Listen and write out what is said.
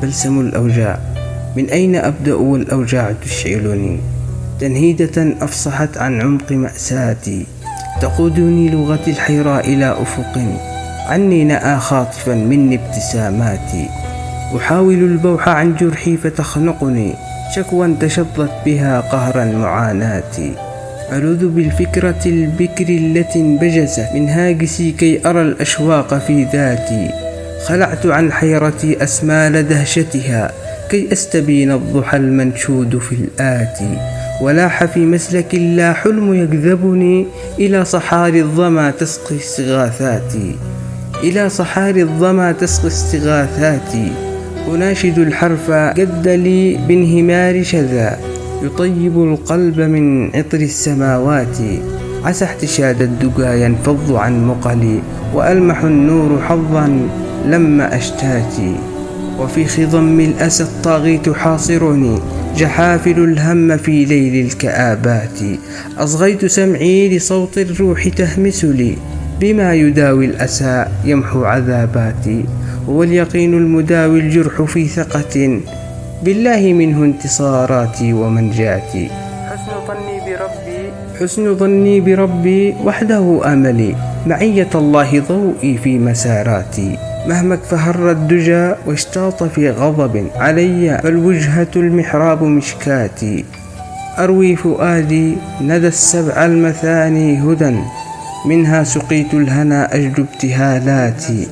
بلسم الأوجاع، من أين أبدأ والأوجاع تشعلني؟ تنهيدة أفصحت عن عمق مأساتي، تقودني لغة الحيرة إلى أفق، عني نأى خاطفا مني ابتساماتي. أحاول البوح عن جرحي فتخنقني شكوى تشظت بها قهرا معاناتي. ألوذ بالفكرة البكر التي انبجست من هاجسي كي أرى الأشواق في ذاتي. خلعت عن حيرتي أسمال دهشتها كي أستبين الضحى المنشود في الآتي. ولاح في مسلك لا حلم يجذبني إلى صحاري الظما تسقي استغاثاتي، إلى صحاري الظما تسقي استغاثاتي. أناشد الحرف جد لي بانهمار شذا يطيب القلب من عطر السماوات. عسى احتشاد الدجى ينفض عن مقلي وألمح النور حظا لما أشتاتي. وفي خضم الأسى الطاغي تحاصرني جحافل الهم في ليل الكآبات. أصغيت سمعي لصوت الروح تهمس لي بما يداوي الأسى يمحو عذاباتي. واليقين المداوي الجرح في ثقة بالله منه انتصاراتي ومنجاتي. حسن ظني بربي وحده أملي، معية الله ضوئي في مساراتي. مهما فهر الدجى واشتاط في غضب علي فالوجهة المحراب مشكاتي. أروي فؤادي ندى السبع المثاني هدى منها سقيت الهنا أجد ابتهالاتي.